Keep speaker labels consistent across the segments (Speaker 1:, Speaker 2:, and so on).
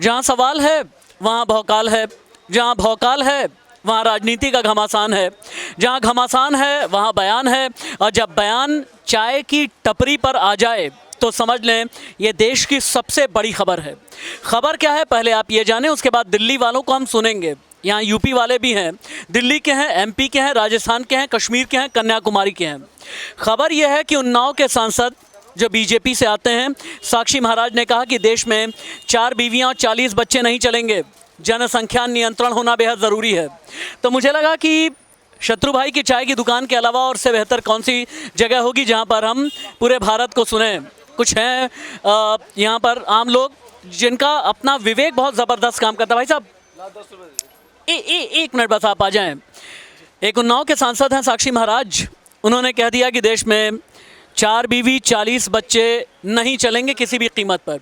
Speaker 1: जहाँ सवाल है वहाँ भौकाल है, जहाँ भौकाल है वहाँ राजनीति का घमासान है, जहाँ घमासान है वहाँ बयान है, और जब बयान चाय की टपरी पर आ जाए तो समझ लें ये देश की सबसे बड़ी खबर है। खबर क्या है पहले आप ये जानें, उसके बाद दिल्ली वालों को हम सुनेंगे। यहाँ यूपी वाले भी हैं, दिल्ली के हैं, एमपी के हैं, राजस्थान के हैं, कश्मीर के हैं, कन्याकुमारी के हैं। खबर यह है कि उन्नाव के सांसद जो बीजेपी से आते हैं, साक्षी महाराज ने कहा कि देश में 4 बीवियां और 40 बच्चे नहीं चलेंगे, जनसंख्या नियंत्रण होना बेहद ज़रूरी है। तो मुझे लगा कि शत्रु भाई की चाय की दुकान के अलावा और से बेहतर कौन सी जगह होगी जहां पर हम पूरे भारत को सुने। कुछ हैं यहाँ पर आम लोग जिनका अपना विवेक बहुत ज़बरदस्त काम करता है। भाई साहब एक मिनट बस आप आ जाएं। एक उन्नाव के सांसद हैं साक्षी महाराज, उन्होंने कह दिया कि देश में 4 बीवी 40 बच्चे नहीं चलेंगे किसी भी कीमत पर।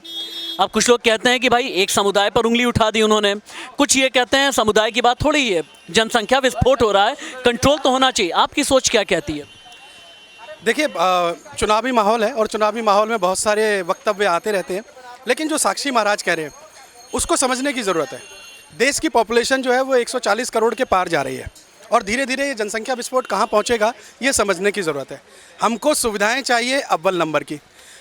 Speaker 1: अब कुछ लोग कहते हैं कि भाई एक समुदाय पर उंगली उठा दी उन्होंने, कुछ ये कहते हैं समुदाय की बात थोड़ी है, जनसंख्या विस्फोट हो रहा है, कंट्रोल तो होना चाहिए। आपकी सोच क्या कहती है?
Speaker 2: देखिए, चुनावी माहौल है और चुनावी माहौल में बहुत सारे वक्तव्य आते रहते हैं, लेकिन जो साक्षी महाराज कह रहे हैं उसको समझने की ज़रूरत है। देश की पॉपुलेशन जो है वो 140 करोड़ के पार जा रही है और धीरे धीरे ये जनसंख्या विस्फोट कहाँ पहुँचेगा ये समझने की ज़रूरत है। हमको सुविधाएं चाहिए अव्वल नंबर की,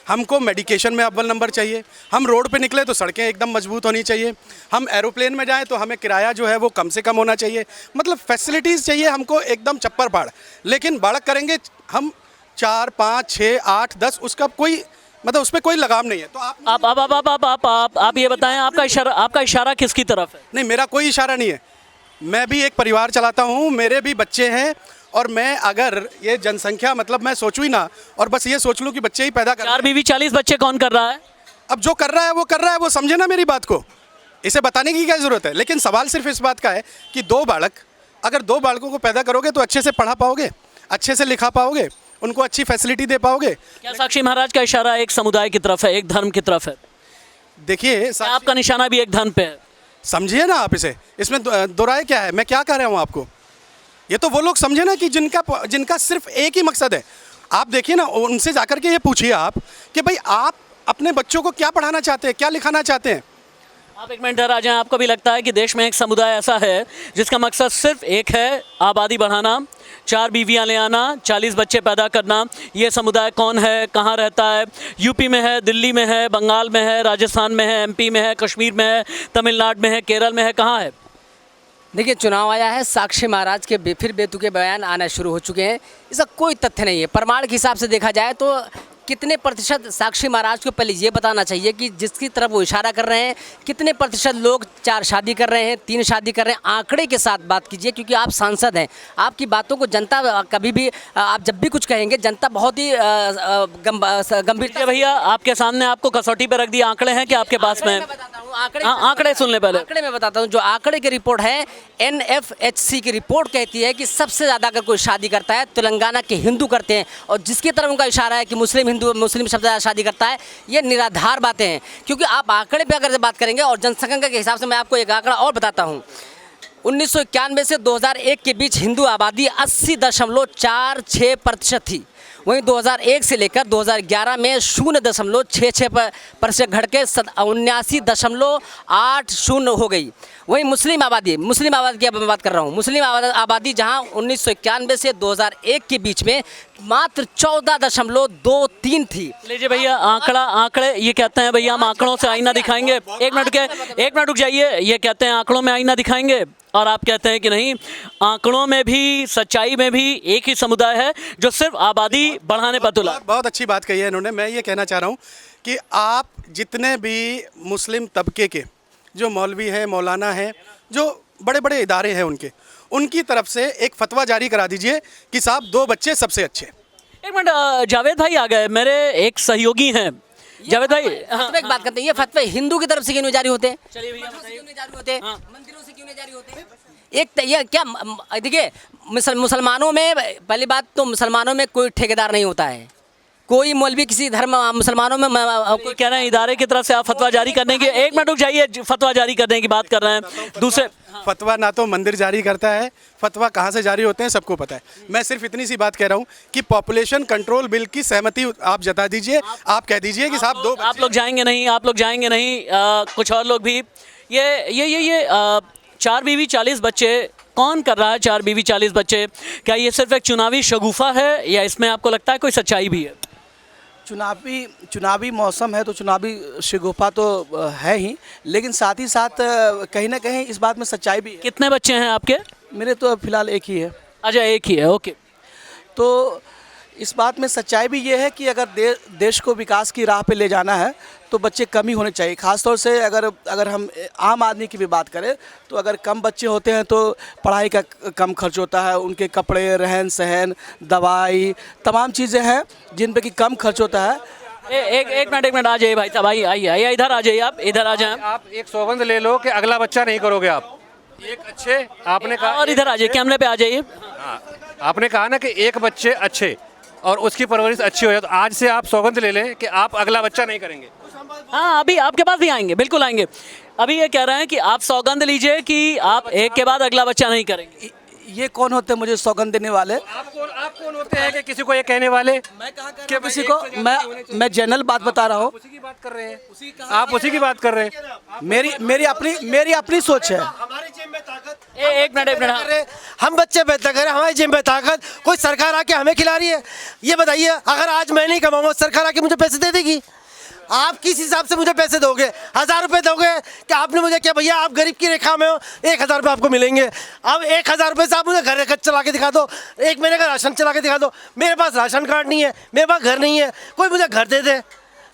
Speaker 2: हमको मेडिकेशन में अव्वल नंबर चाहिए, हम रोड पे निकले तो सड़कें एकदम मजबूत होनी चाहिए, हम एरोप्लेन में जाएं तो हमें किराया जो है वो कम से कम होना चाहिए, मतलब फैसिलिटीज़ चाहिए हमको एकदम चप्पर फाड़। लेकिन बाड़क करेंगे हम 4, 5, 6, 8, 10, उसका कोई मतलब उस पर कोई लगाम नहीं है। तो
Speaker 1: आप ये बताएं आपका इशारा किसकी तरफ है?
Speaker 2: नहीं, मेरा कोई इशारा नहीं है। मैं भी एक परिवार चलाता हूँ, मेरे भी बच्चे हैं, और मैं अगर ये जनसंख्या मतलब मैं सोचूं ही ना और बस ये सोच लूँ कि बच्चे ही पैदा कर
Speaker 1: 4 बीवी 40 बच्चे कौन कर रहा है?
Speaker 2: अब जो कर रहा है वो कर रहा है, वो समझे ना मेरी बात को, इसे बताने की क्या ज़रूरत है। लेकिन सवाल सिर्फ इस बात का है कि 2 बालक, अगर 2 बालकों को पैदा करोगे तो अच्छे से पढ़ा पाओगे, अच्छे से लिखा पाओगे, उनको अच्छी फैसिलिटी दे पाओगे।
Speaker 1: क्या साक्षी महाराज का इशारा एक समुदाय की तरफ है, एक धर्म की तरफ है?
Speaker 2: देखिए,
Speaker 1: आपका निशाना भी एक धर्म पे है,
Speaker 2: समझिए ना आप इसे, इसमें दोराए क्या है, मैं क्या कह रहा हूँ आपको। ये तो वो लोग समझे ना कि जिनका सिर्फ एक ही मकसद है। आप देखिए ना, उनसे जाकर के ये पूछिए आप कि भाई आप अपने बच्चों को क्या पढ़ाना चाहते हैं, क्या लिखाना चाहते हैं।
Speaker 1: आप एक मिनट आ जाएं। आपको भी लगता है कि देश में एक समुदाय ऐसा है जिसका मकसद सिर्फ एक है, आबादी बढ़ाना, 4 बीवियां ले आना, 40 बच्चे पैदा करना? ये समुदाय कौन है, कहाँ रहता है? यूपी में है, दिल्ली में है, बंगाल में है, राजस्थान में है, एमपी में है, कश्मीर में है, तमिलनाडु में है, केरल में है, कहाँ है?
Speaker 3: देखिए, चुनाव आया है, साक्षी महाराज के फिर बेतुके बयान आना शुरू हो चुके हैं। इसका कोई तथ्य नहीं है। प्रमाण के हिसाब से देखा जाए तो कितने प्रतिशत साक्षी महाराज को पहले ये बताना चाहिए कि जिसकी तरफ वो इशारा कर रहे हैं, कितने प्रतिशत लोग 4 शादी कर रहे हैं, 3 शादी कर रहे हैं, आंकड़े के साथ बात कीजिए, क्योंकि आप सांसद हैं। आपकी बातों को जनता कभी भी, आप जब भी कुछ कहेंगे जनता बहुत ही गंभीरता।
Speaker 1: भैया आपके सामने आपको कसौटी पर रख दिया, आंकड़े हैं कि आपके पास में? आंकड़े सुन ले पहले।
Speaker 3: आंकड़े में बताता हूँ, जो आंकड़े की रिपोर्ट है, NFHC की रिपोर्ट कहती है कि सबसे ज़्यादा अगर कोई शादी करता है तेलंगाना के हिंदू करते हैं, और जिसकी तरफ उनका इशारा है कि मुस्लिम सबसे ज़्यादा शादी करता है। ये निराधार बातें हैं, क्योंकि आप आंकड़े पे अगर बात करेंगे और जनसंख्या के हिसाब से मैं आपको एक आंकड़ा और बताता हूँ। 1991 से 2001 के बीच हिंदू आबादी 80.46% थी। वहीं 2001 से लेकर 2011 में 0.66% घट के 79.80 हो गई। वहीं मुस्लिम आबादी की अब मैं बात कर रहा हूँ, मुस्लिम आबादी जहाँ 1991 से 2001 के बीच में मात्र 14.23 थी।
Speaker 1: लीजिए भैया, आंकड़े ये कहते हैं भैया हम आंकड़ों से आईना दिखाएंगे। एक मिनट रुक जाइए। ये कहते हैं आंकड़ों में आईना दिखाएंगे, और आप कहते हैं कि नहीं, आंकड़ों में भी, सच्चाई में भी एक ही समुदाय है जो सिर्फ आबादी बढ़ाने पर तुला।
Speaker 2: बहुत अच्छी बात कही है इन्होंने। मैं ये कहना चाह रहा हूँ कि आप जितने भी मुस्लिम तबके के जो मौलवी हैं, मौलाना हैं, जो बड़े बड़े इदारे हैं, उनकी तरफ से एक फतवा जारी करा दीजिए कि साहब 2 बच्चे सबसे अच्छे।
Speaker 1: एक मिनट, जावेद भाई आ गए, मेरे एक सहयोगी हैं। जावेद भाई,
Speaker 3: एक बात करते हैं, ये फतवे हिंदू की तरफ से क्यों नहीं जारी होते?
Speaker 1: चलिए भैया,
Speaker 3: क्यों नहीं जारी होते? मंदिरों से क्यों नहीं जारी होते? एक ये क्या, देखिए, मुसलमानों में पहली बात तो मुसलमानों में कोई ठेकेदार नहीं होता है। कोई मौलवी किसी धर्म मुसलमानों में
Speaker 1: कोई कह रहे हैं इदारे की तरफ से आप फतवा जारी करने की, एक मिनट रुक जाइए, फतवा जारी करने की बात कर रहे हैं। दूसरे
Speaker 2: फतवा ना तो मंदिर जारी करता है, फतवा कहाँ से जारी होते हैं सबको पता है। मैं सिर्फ इतनी सी बात कह रहा हूँ कि पॉपुलेशन कंट्रोल बिल की सहमति आप जता दीजिए, आप कह दीजिए कि साहब दो
Speaker 1: आप लोग जाएंगे नहीं, आप लोग जाएंगे नहीं, कुछ और लोग भी। ये 4 बीवी 40 बच्चे कौन कर रहा है? 4 बीवी 40 बच्चे, क्या ये सिर्फ एक चुनावी शगुफा है या इसमें आपको लगता है कोई सच्चाई भी है?
Speaker 4: चुनावी मौसम है तो चुनावी शगुफा तो है ही, लेकिन साथ ही साथ कहीं ना कहीं इस बात में सच्चाई भी है।
Speaker 1: कितने बच्चे हैं आपके?
Speaker 4: मेरे तो फिलहाल एक ही है।
Speaker 1: अच्छा, एक ही है, ओके।
Speaker 4: तो इस बात में सच्चाई भी ये है कि अगर देश को विकास की राह पे ले जाना है तो बच्चे कम ही होने चाहिए। ख़ासतौर से अगर हम आम आदमी की भी बात करें तो अगर कम बच्चे होते हैं तो पढ़ाई का कम खर्च होता है, उनके कपड़े, रहन सहन, दवाई, तमाम चीज़ें हैं जिन पे कि कम खर्च होता है।
Speaker 1: एक मिनट आ जाइए भाई साहब, आइए इधर आ जाइए, आप इधर आ जाएं।
Speaker 5: आप एक सौगंध ले लो कि अगला बच्चा नहीं करोगे आप। एक अच्छे आपने कहा,
Speaker 1: और इधर आ जाइए, कैमरे पे आ जाइए।
Speaker 5: हाँ, आपने कहा ना कि एक बच्चे अच्छे और उसकी परवरिश अच्छी हो जाए, तो आज से आप सौगंध ले लें कि आप अगला बच्चा नहीं करेंगे।
Speaker 1: हाँ, अभी आपके पास भी आएंगे, बिल्कुल आएंगे। अभी ये कह रहे हैं कि आप सौगंध लीजिए कि आप एक के बाद अगला बच्चा नहीं करेंगे।
Speaker 4: ये कौन होते हैं मुझे सौगंध देने वाले?
Speaker 5: आप कौन होते हैं कि किसी को ये कहने वाले?
Speaker 4: मैं कहाँ कह किसी को, मैं जनरल बात बता रहा हूँ।
Speaker 5: उसी की बात कर रहे हैं आप, उसी की बात कर रहे हैं।
Speaker 4: मेरी अपनी सोच है।
Speaker 1: एक मिनट हाँ।
Speaker 6: हम बच्चे पैदा करें, हमारी जेब में ताकत, कोई सरकार आके हमें खिला रही है? ये बताइए, अगर आज मैं नहीं कमाऊंगा सरकार आके मुझे पैसे दे देगी? आप किस हिसाब से मुझे पैसे दोगे? 1000 रुपये दोगे कि आपने मुझे क्या, भैया आप गरीब की रेखा में हो, 1000 रुपये आपको मिलेंगे। अब 1000 रुपये से आप मुझे घर चला के दिखा दो, 1 महीने का राशन चला के दिखा दो। मेरे पास राशन कार्ड नहीं है, मेरे पास घर नहीं है, कोई मुझे घर दे दे,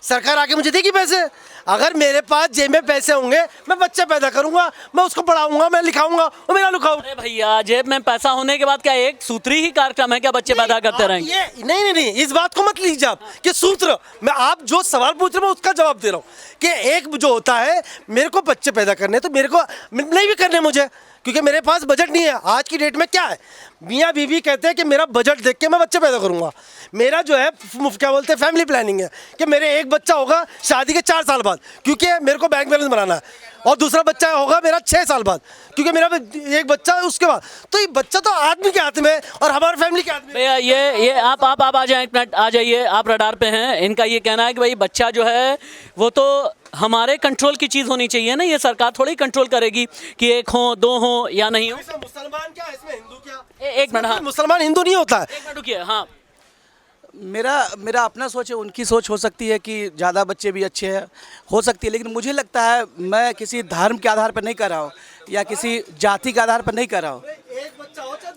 Speaker 6: सरकार आके मुझे देगी पैसे? अगर मेरे पास जेब में पैसे होंगे मैं बच्चा पैदा करूंगा, मैं उसको पढ़ाऊंगा, मैं लिखाऊंगा, वो मेरा लुकआउट।
Speaker 1: अरे भैया, जेब में पैसा होने के बाद क्या एक सूत्री ही कार्यक्रम है क्या बच्चे पैदा करते रहेंगे?
Speaker 6: ये नहीं, इस बात को मत लीजिए आप कि सूत्र। मैं आप जो सवाल पूछ रहे हैं मैं उसका जवाब दे रहा हूँ कि एक जो होता है, मेरे को बच्चे पैदा करने तो मेरे को नहीं भी करने मुझे, क्योंकि मेरे पास बजट नहीं है। आज की डेट में क्या है, मियाँ बीवी कहते हैं कि मेरा बजट देख के मैं बच्चे पैदा करूंगा। मेरा जो है क्या बोलते हैं फैमिली प्लानिंग है कि मेरे एक बच्चा होगा शादी के 4 साल बाद, क्योंकि मेरे को बैंक बैलेंस बनाना है, और दूसरा बच्चा होगा मेरा 6 साल बाद, क्योंकि मेरा एक बच्चा है उसके बाद। तो ये बच्चा तो आदमी के हाथ में है और हमारे फैमिली के हाथ में।
Speaker 1: भैया ये आप आ जाए, एक मिनट आ जाइए, आप रडार पे हैं। इनका ये कहना है कि भाई बच्चा जो है वो तो हमारे कंट्रोल की चीज़ होनी चाहिए ना, ये सरकार थोड़ी कंट्रोल करेगी कि 1 हो 2 हो या नहीं हो।
Speaker 6: मुसलमान क्या इसमें हिंदू क्या?
Speaker 1: एक मिनट, हाँ
Speaker 6: मुसलमान हिंदू नहीं होता है।
Speaker 1: एक मिनट रुकिए। हाँ,
Speaker 4: मेरा अपना सोच है, उनकी सोच हो सकती है कि ज़्यादा बच्चे भी अच्छे हैं, हो सकती है, लेकिन मुझे लगता है मैं किसी धर्म के आधार पर नहीं कर रहा हूँ या किसी जाति के आधार पर नहीं कर रहा हूँ।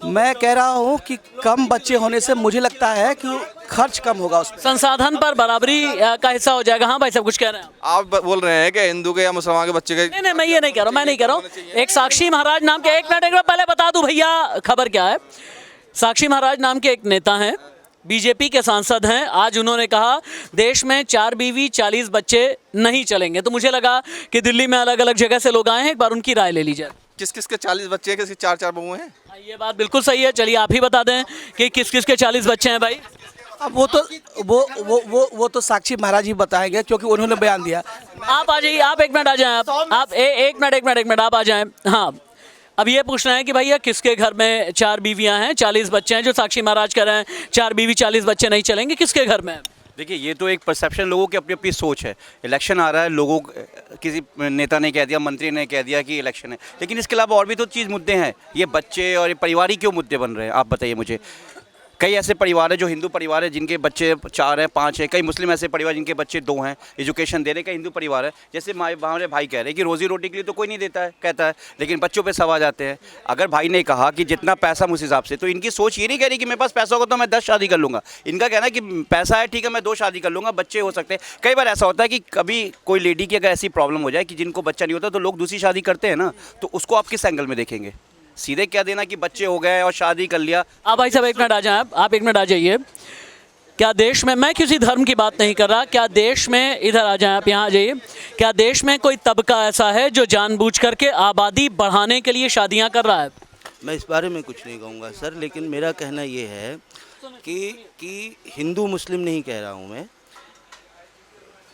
Speaker 4: मैं कह रहा हूँ कि कम बच्चे होने से मुझे लगता है कि खर्च कम होगा, उस
Speaker 1: संसाधन पर बराबरी का हिस्सा हो जाएगा। हाँ भाई साहब कुछ कह रहे हैं
Speaker 7: आप बोल रहे हैं कि हिंदू के या मुसलमान के बच्चे के?
Speaker 1: नहीं, मैं ये नहीं कह रहा हूँ, मैं नहीं कह रहा हूँ। एक साक्षी महाराज नाम के, एक मिनट पहले बता दूं भैया खबर क्या है। साक्षी महाराज नाम के एक नेता हैं, बीजेपी के सांसद हैं। आज उन्होंने कहा देश में 4 बीवी 40 बच्चे नहीं चलेंगे। तो मुझे लगा कि दिल्ली में अलग अलग जगह से लोग आए हैं, एक बार उनकी राय ले लीजिए।
Speaker 7: किस किस के 40 बच्चे हैं, किसके 4-4 बहू हैं?
Speaker 1: ये बात बिल्कुल सही है। चलिए आप ही बता दें कि किस किस के 40 बच्चे हैं भाई।
Speaker 4: अब वो तो साक्षी महाराज ही बताएंगे क्योंकि उन्होंने बयान दिया।
Speaker 1: आप आ जाइए, आप एक मिनट आ जाएं। आप एक मिनट आप आ जाएं। हाँ, अब ये पूछना है कि भैया किसके घर में 4 बीवियां हैं 40 बच्चे हैं, जो साक्षी महाराज कह रहे हैं 4 बीवी 40 बच्चे नहीं चलेंगे, किसके घर में?
Speaker 8: देखिए, ये तो एक परसेप्शन, लोगों की अपनी अपनी सोच है। इलेक्शन आ रहा है, लोगों किसी नेता ने कह दिया, मंत्री ने कह दिया कि इलेक्शन है, लेकिन इसके अलावा और भी तो चीज़ मुद्दे हैं। ये बच्चे और ये पारिवारिक क्यों मुद्दे बन रहे हैं, आप बताइए मुझे। कई ऐसे परिवार है जो हिंदू परिवार है जिनके बच्चे 4 हैं 5 हैं, कई मुस्लिम ऐसे परिवार जिनके बच्चे 2 हैं, एजुकेशन दे रहे। कई हिंदू परिवार है, जैसे हमारे भाई कह रहे हैं कि रोज़ी रोटी के लिए तो कोई नहीं देता है, कहता है, लेकिन बच्चों पे सब आ जाते हैं। अगर भाई ने कहा कि जितना पैसा उस हिसाब से, तो इनकी सोच ये नहीं कह रही कि मेरे पास पैसा होगा तो मैं 10 शादी कर लूँगा। इनका कहना है कि पैसा है, ठीक है, मैं 2 शादी कर लूँगा, बच्चे हो सकते हैं। कई बार ऐसा होता है कि कभी कोई लेडी की अगर ऐसी प्रॉब्लम हो जाए कि जिनको बच्चा नहीं होता, तो लोग दूसरी शादी करते हैं ना, तो उसको आप किस एंगल में देखेंगे? सीधे क्या देना कि बच्चे हो गए और शादी कर लिया।
Speaker 1: आप भाई साहब एक मिनट आ जाएं, आप एक मिनट आ जाइए। क्या देश में, मैं किसी धर्म की बात नहीं कर रहा, क्या देश में, इधर आ जाएं आप, यहाँ आ जाइए, क्या देश में कोई तबका ऐसा है जो जानबूझ करके आबादी बढ़ाने के लिए शादियाँ कर रहा है?
Speaker 9: मैं इस बारे में कुछ नहीं कहूँगा सर, लेकिन मेरा कहना ये है कि हिंदू मुस्लिम नहीं कह रहा हूँ मैं,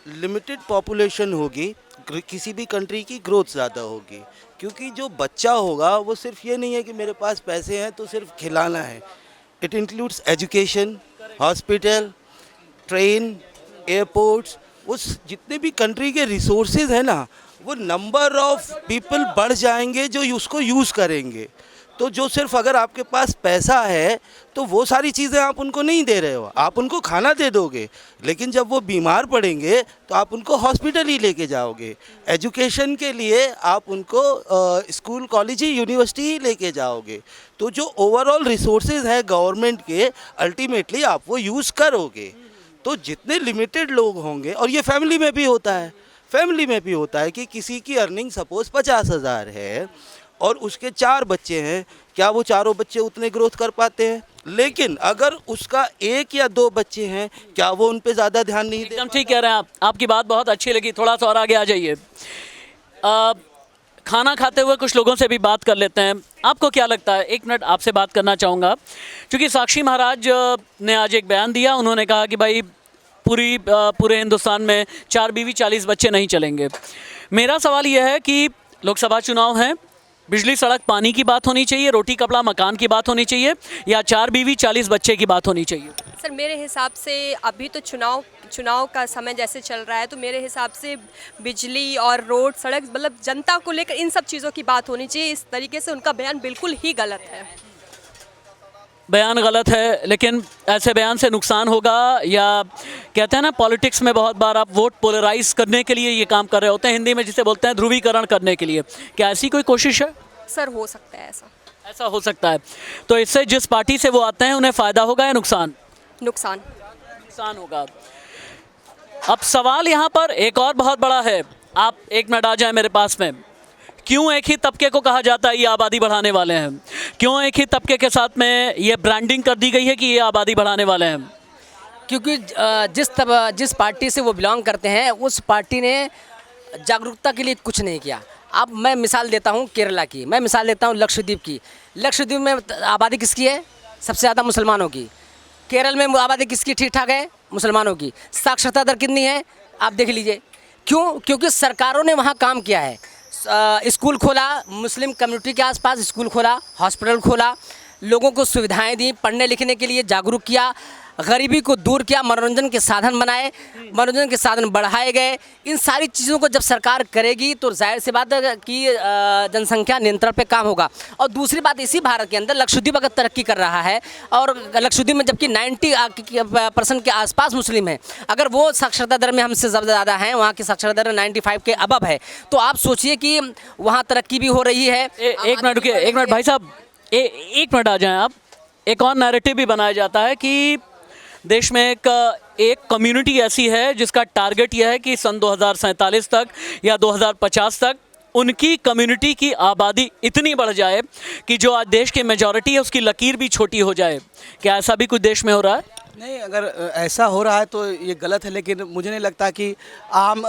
Speaker 9: लिमिटेड पॉपुलेशन होगी, किसी भी कंट्री की ग्रोथ ज़्यादा होगी, क्योंकि जो बच्चा होगा वो सिर्फ ये नहीं है कि मेरे पास पैसे हैं तो सिर्फ खिलाना है। It includes education, hospital, train, airports, उस जितने भी कंट्री के रिसोर्सेज हैं ना, वो नंबर ऑफ पीपल बढ़ जाएंगे जो उसको यूज़ करेंगे। तो जो सिर्फ अगर आपके पास पैसा है तो वो सारी चीज़ें आप उनको नहीं दे रहे हो, आप उनको खाना दे दोगे, लेकिन जब वो बीमार पड़ेंगे तो आप उनको हॉस्पिटल ही लेके जाओगे। एजुकेशन के लिए आप उनको स्कूल, कॉलेज, यूनिवर्सिटी ही लेके जाओगे। तो जो ओवरऑल रिसोर्सेज हैं गवर्नमेंट के, अल्टीमेटली आप वो यूज़ करोगे। तो जितने लिमिटेड लोग होंगे, और ये फैमिली में भी होता है, फैमिली में भी होता है कि किसी की अर्निंग सपोज़ 50,000 है और उसके 4 बच्चे हैं, क्या वो चारों बच्चे उतने ग्रोथ कर पाते हैं? लेकिन अगर उसका 1 या 2 बच्चे हैं, क्या वो उन पे ज़्यादा ध्यान नहीं दे?
Speaker 1: एकदम ठीक कह रहे हैं आप, आपकी बात बहुत अच्छी लगी। थोड़ा सा और आगे आ जाइए। खाना खाते हुए कुछ लोगों से भी बात कर लेते हैं। आपको क्या लगता है, 1 मिनट आपसे बात करना चाहूँगा, क्योंकि साक्षी महाराज ने आज एक बयान दिया। उन्होंने कहा कि भाई पूरे हिंदुस्तान में 4 बीवी 40 बच्चे नहीं चलेंगे। मेरा सवाल यह है कि लोकसभा चुनाव हैं, बिजली, सड़क, पानी की बात होनी चाहिए, रोटी, कपड़ा, मकान की बात होनी चाहिए, या 4 बीवी 40 बच्चे की बात होनी चाहिए?
Speaker 10: सर मेरे हिसाब से अभी तो चुनाव का समय जैसे चल रहा है, तो मेरे हिसाब से बिजली और रोड, सड़क, मतलब जनता को लेकर इन सब चीज़ों की बात होनी चाहिए। इस तरीके से उनका बयान बिल्कुल ही गलत है।
Speaker 1: बयान गलत है, लेकिन ऐसे बयान से नुकसान होगा, या कहते हैं ना पॉलिटिक्स में बहुत बार आप वोट पोलराइज करने के लिए ये काम कर रहे होते हैं, हिंदी में जिसे बोलते हैं ध्रुवीकरण करने के लिए। क्या ऐसी कोई कोशिश है?
Speaker 10: सर हो सकता है ऐसा
Speaker 1: हो सकता है। तो इससे जिस पार्टी से वो आते हैं उन्हें फ़ायदा होगा या नुकसान?
Speaker 10: नुकसान
Speaker 1: होगा। अब सवाल यहाँ पर एक और बहुत बड़ा है। आप 1 मिनट आ जाए मेरे पास में। क्यों एक ही तबके को कहा जाता है ये आबादी बढ़ाने वाले हैं? क्यों एक ही तबके के साथ में ये ब्रांडिंग कर दी गई है कि ये आबादी बढ़ाने वाले हैं?
Speaker 3: क्योंकि जिस पार्टी से वो बिलोंग करते हैं, उस पार्टी ने जागरूकता के लिए कुछ नहीं किया। अब मैं मिसाल देता हूँ केरला की, मैं मिसाल देता हूँ लक्षद्वीप की। लक्षद्वीप में आबादी किसकी है? सबसे ज़्यादा मुसलमानों की। केरल में आबादी किसकी ठीक ठाक है? मुसलमानों की। साक्षरता दर कितनी है? आप देख लीजिए। क्यों? क्योंकि सरकारों ने वहाँ काम किया है। स्कूल खोला, मुस्लिम कम्युनिटी के आसपास स्कूल खोला, हॉस्पिटल खोला, लोगों को सुविधाएं दी, पढ़ने लिखने के लिए जागरूक किया, गरीबी को दूर किया, मनोरंजन के साधन बनाए, मनोरंजन के साधन बढ़ाए गए। इन सारी चीज़ों को जब सरकार करेगी तो जाहिर सी बात है कि जनसंख्या नियंत्रण पे काम होगा। और दूसरी बात, इसी भारत के अंदर लक्षद्वीप अगर तरक्की कर रहा है, और लक्षद्वीप में जबकि 90% के आसपास मुस्लिम हैं, अगर वो साक्षरता दर में हमसे ज़्यादा हैं, वहाँ की साक्षरता दर 95 के अबव है, तो आप सोचिए कि वहाँ तरक्की भी हो रही है।
Speaker 1: 1 मिनट रुकिए, 1 मिनट भाई साहब, 1 मिनट आ जाएँ आप। एक और नैरेटिव भी बनाया जाता है कि देश में एक कम्युनिटी ऐसी है जिसका टारगेट यह है कि सन 2047 तक या 2050 तक उनकी कम्युनिटी की आबादी इतनी बढ़ जाए कि जो आज देश की मेजॉरिटी है उसकी लकीर भी छोटी हो जाए। क्या ऐसा भी कुछ देश में हो रहा है?
Speaker 4: नहीं, अगर ऐसा हो रहा है तो ये गलत है, लेकिन मुझे नहीं लगता कि आम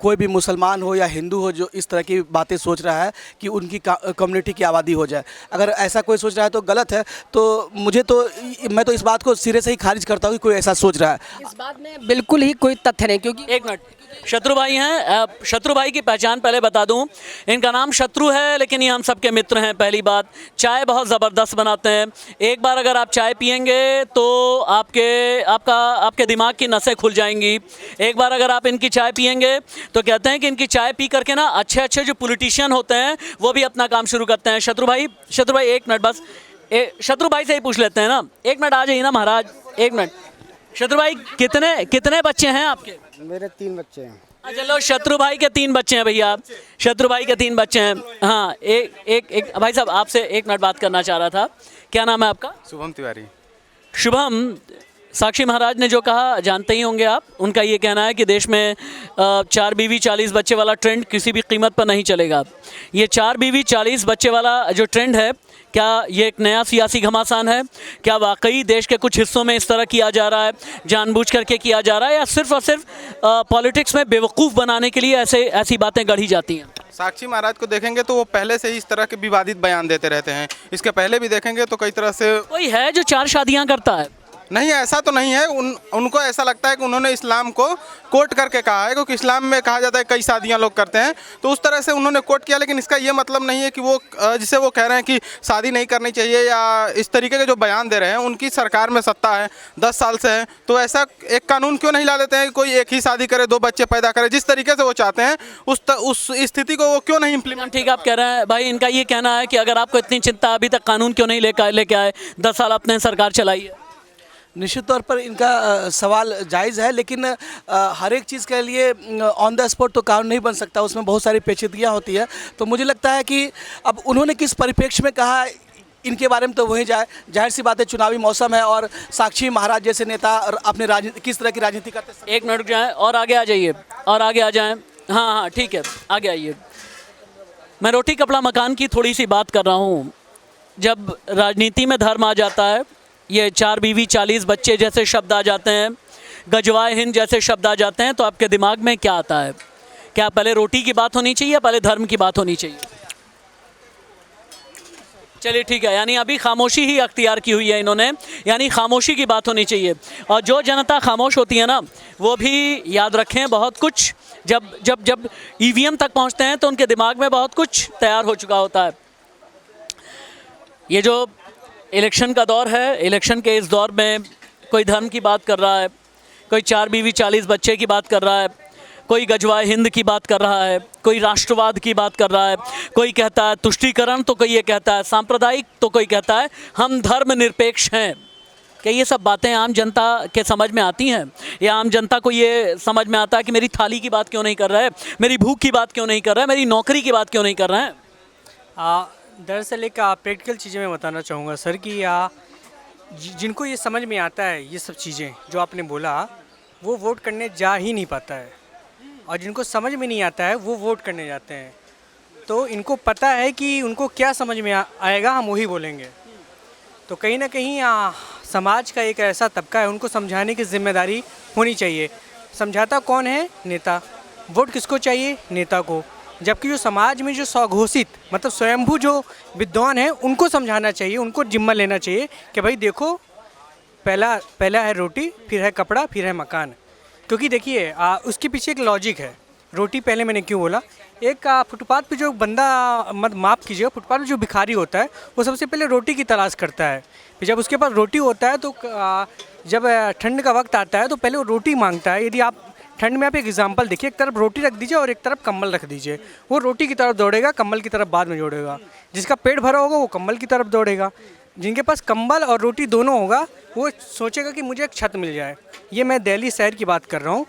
Speaker 4: कोई भी मुसलमान हो या हिंदू हो जो इस तरह की बातें सोच रहा है कि उनकी कम्युनिटी की आबादी हो जाए। अगर ऐसा कोई सोच रहा है तो गलत है। तो मैं तो इस बात को सिरे से ही खारिज करता हूँ कि कोई ऐसा सोच रहा है।
Speaker 3: इस बात में बिल्कुल ही कोई तथ्य नहीं, क्योंकि
Speaker 1: 1 मिनट, शत्रु भाई हैं। शत्रु भाई की पहचान पहले बता दूं, इनका नाम शत्रु है, लेकिन ये हम सबके मित्र हैं। पहली बात, चाय बहुत ज़बरदस्त बनाते हैं। एक बार अगर आप चाय पियेंगे तो आपके दिमाग की नसें खुल जाएंगी। एक बार अगर आप इनकी चाय पियेंगे तो कहते हैं कि इनकी चाय पी करके ना अच्छे जो पॉलिटिशियन होते हैं वो भी अपना काम शुरू करते हैं। शत्रु भाई 1 मिनट बस, शत्रु भाई से ही पूछ लेते हैं ना। 1 मिनट आ जाइए ना महाराज, 1 मिनट। शत्रु भाई कितने बच्चे हैं आपके?
Speaker 11: मेरे 3 बच्चे हैं।
Speaker 1: चलो, शत्रु भाई के 3 बच्चे हैं भैया, शत्रु भाई के 3 बच्चे हैं। हाँ, एक भाई साहब आपसे 1 मिनट बात करना चाह रहा था। क्या नाम है आपका?
Speaker 12: शुभम तिवारी।
Speaker 1: शुभम, साक्षी महाराज ने जो कहा जानते ही होंगे आप। उनका ये कहना है कि देश में 4 बीवी 40 बच्चे वाला ट्रेंड किसी भी कीमत पर नहीं चलेगा। ये 4 बीवी 40 बच्चे वाला जो ट्रेंड है, क्या ये एक नया सियासी घमासान है? क्या वाकई देश के कुछ हिस्सों में इस तरह किया जा रहा है, जानबूझ करके किया जा रहा है, या सिर्फ और सिर्फ पॉलिटिक्स में बेवकूफ़ बनाने के लिए ऐसी बातें गढ़ी जाती हैं?
Speaker 12: साक्षी महाराज को देखेंगे तो वो पहले से ही इस तरह के विवादित बयान देते रहते हैं। इसके पहले भी देखेंगे तो कई तरह से
Speaker 1: कोई है जो 4 शादियाँ करता है?
Speaker 12: नहीं, ऐसा तो नहीं है। उनको ऐसा लगता है कि उन्होंने इस्लाम को कोट करके कहा है, क्योंकि इस्लाम में कहा जाता है कई शादियां लोग करते हैं, तो उस तरह से उन्होंने कोट किया। लेकिन इसका ये मतलब नहीं है कि वो जिसे वो कह रहे हैं कि शादी नहीं करनी चाहिए या इस तरीके के जो बयान दे रहे हैं, उनकी सरकार में सत्ता है 10 साल से है, तो ऐसा एक कानून क्यों नहीं ला देते हैं कि कोई एक ही शादी करे, 2 बच्चे पैदा करे, जिस तरीके से वो चाहते हैं उस स्थिति को वो क्यों नहीं इम्प्लीमेंट।
Speaker 1: ठीक आप कह रहे हैं भाई, इनका ये कहना है कि अगर आपको इतनी चिंता, अभी तक कानून क्यों नहीं लेके आए, 10 साल अपने सरकार चलाई है।
Speaker 4: निश्चित तौर पर इनका सवाल जायज़ है, लेकिन हर एक चीज़ के लिए ऑन द स्पॉट तो कानून नहीं बन सकता, उसमें बहुत सारी पेचीदगियाँ होती है। तो मुझे लगता है कि अब उन्होंने किस परिप्रेक्ष्य में कहा, इनके बारे में तो वहीं जाहिर सी बात है, चुनावी मौसम है और साक्षी महाराज जैसे नेता अपने राजनीति किस तरह की राजनीति करते हैं।
Speaker 1: 1 मिनट रुक जाएँ और आगे आ जाइए, और आगे आ जाएँ। हाँ ठीक है, आगे आइए। मैं रोटी कपड़ा मकान की थोड़ी सी बात कर रहा हूँ। जब राजनीति में धर्म आ जाता है, ये 4 बीवी 40 बच्चे जैसे शब्द आ जाते हैं, गजवाए हिंद जैसे शब्द आ जाते हैं, तो आपके दिमाग में क्या आता है? क्या पहले रोटी की बात होनी चाहिए या पहले धर्म की बात होनी चाहिए? चलिए ठीक है, यानी अभी खामोशी ही अख्तियार की हुई है इन्होंने, यानी खामोशी की बात होनी चाहिए। और जो जनता खामोश होती है ना, वो भी याद रखें बहुत कुछ जब ईवीएम तक पहुंचते हैं तो उनके दिमाग में बहुत कुछ तैयार हो चुका होता है। ये जो इलेक्शन का दौर है, इलेक्शन के इस दौर में कोई धर्म की बात कर रहा है, कोई 4 बीवी 40 बच्चे की बात कर रहा है, कोई गजवाए हिंद की बात कर रहा है, कोई राष्ट्रवाद की बात कर रहा है, कोई कहता है तुष्टीकरण, तो कोई ये कहता है सांप्रदायिक, तो कोई कहता है हम धर्मनिरपेक्ष हैं। क्या ये सब बातें आम जनता के समझ में आती हैं? या आम जनता को ये समझ में आता है कि मेरी थाली की बात क्यों नहीं कर रहा है, मेरी भूख की बात क्यों नहीं कर रहा है, मेरी नौकरी की बात क्यों नहीं कर रहे हैं?
Speaker 13: दरअसल एक प्रैक्टिकल चीज़ें मैं बताना चाहूँगा सर कि जिनको ये समझ में आता है, ये सब चीज़ें जो आपने बोला, वो वोट करने जा ही नहीं पाता है, और जिनको समझ में नहीं आता है वो वोट करने जाते हैं। तो इनको पता है कि उनको क्या समझ में आएगा, हम वही बोलेंगे। तो कहीं ना कहीं समाज का एक ऐसा तबका है, उनको समझाने की जिम्मेदारी होनी चाहिए। समझाता कौन है? नेता। वोट किसको चाहिए? नेता को। जबकि जो समाज में जो स्वघोषित मतलब स्वयंभू जो विद्वान हैं, उनको समझाना चाहिए, उनको जिम्मा लेना चाहिए कि भाई देखो, पहला है रोटी, फिर है कपड़ा, फिर है मकान। क्योंकि देखिए उसके पीछे एक लॉजिक है। रोटी पहले मैंने क्यों बोला, एक फुटपाथ पे जो बंदा, माफ़ कीजिएगा, फुटपाथ पे जो भिखारी होता है, वो सबसे पहले रोटी की तलाश करता है। फिर जब उसके पास रोटी होता है तो जब ठंड का वक्त आता है तो पहले वो रोटी मांगता है। यदि आप ठंड में आप एक एग्जांपल देखिए, एक तरफ रोटी रख दीजिए और एक तरफ कंबल रख दीजिए, वो रोटी की तरफ दौड़ेगा, कंबल की तरफ बाद में दौड़ेगा। जिसका पेट भरा होगा वो कंबल की तरफ दौड़ेगा। जिनके पास कंबल और रोटी दोनों होगा, वो सोचेगा कि मुझे एक छत मिल जाए। ये मैं दिल्ली शहर की बात कर रहा हूँ।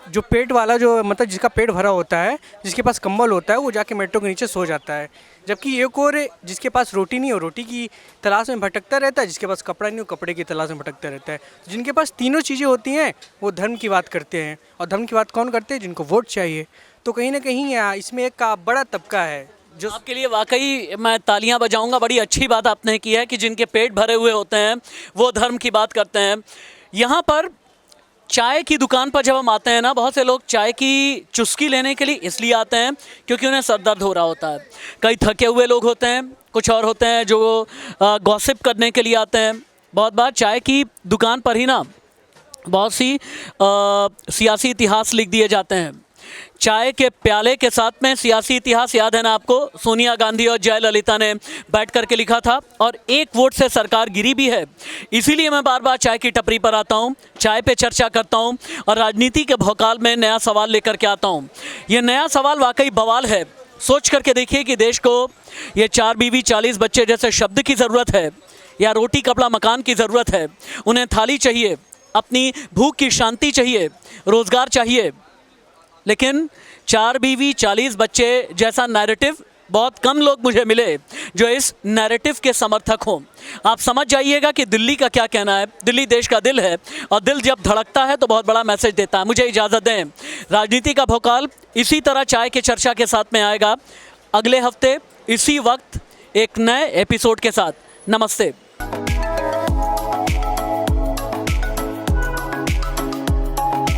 Speaker 13: जो पेट वाला, जो मतलब जिसका पेट भरा होता है, जिसके पास कंबल होता है, वो जाके मेट्रो के नीचे सो जाता है। जबकि एक और जिसके पास रोटी नहीं हो, रोटी की तलाश में भटकता रहता है, जिसके पास कपड़ा नहीं हो, कपड़े की तलाश में भटकता रहता है। जिनके पास तीनों चीज़ें होती हैं, वो धर्म की बात करते हैं। और धर्म की बात कौन करते हैं? जिनको वोट चाहिए। तो कहीं ना कहीं इसमें एक बड़ा तबका है जो
Speaker 1: आपके लिए वाकई मैं तालियां बजाऊंगा। बड़ी अच्छी बात आपने की है कि जिनके पेट भरे हुए होते हैं वो धर्म की बात करते हैं। यहाँ पर चाय की दुकान पर जब हम आते हैं ना, बहुत से लोग चाय की चुस्की लेने के लिए इसलिए आते हैं क्योंकि उन्हें सर दर्द हो रहा होता है। कई थके हुए लोग होते हैं, कुछ और होते हैं जो गॉसिप करने के लिए आते हैं। बहुत बार चाय की दुकान पर ही ना बहुत सी सियासी इतिहास लिख दिए जाते हैं। चाय के प्याले के साथ में सियासी इतिहास याद है ना आपको? सोनिया गांधी और जयललिता ने बैठ कर के लिखा था, और एक वोट से सरकार गिरी भी है। इसीलिए मैं बार बार चाय की टपरी पर आता हूँ, चाय पे चर्चा करता हूँ और राजनीति के भौकाल में नया सवाल लेकर के आता हूँ। ये नया सवाल वाकई बवाल है। सोच करके देखिए कि देश को ये 4 बीवी 40 बच्चे जैसे शब्द की ज़रूरत है या रोटी कपड़ा मकान की ज़रूरत है? उन्हें थाली चाहिए, अपनी भूख की शांति चाहिए, रोज़गार चाहिए। लेकिन 4 बीवी 40 बच्चे जैसा नैरेटिव बहुत कम लोग मुझे मिले जो इस नैरेटिव के समर्थक हों। आप समझ जाइएगा कि दिल्ली का क्या कहना है। दिल्ली देश का दिल है, और दिल जब धड़कता है तो बहुत बड़ा मैसेज देता है। मुझे इजाज़त दें, राजनीति का भौकाल इसी तरह चाय की चर्चा के साथ में आएगा अगले हफ्ते इसी वक्त एक नए एपिसोड के साथ। नमस्ते।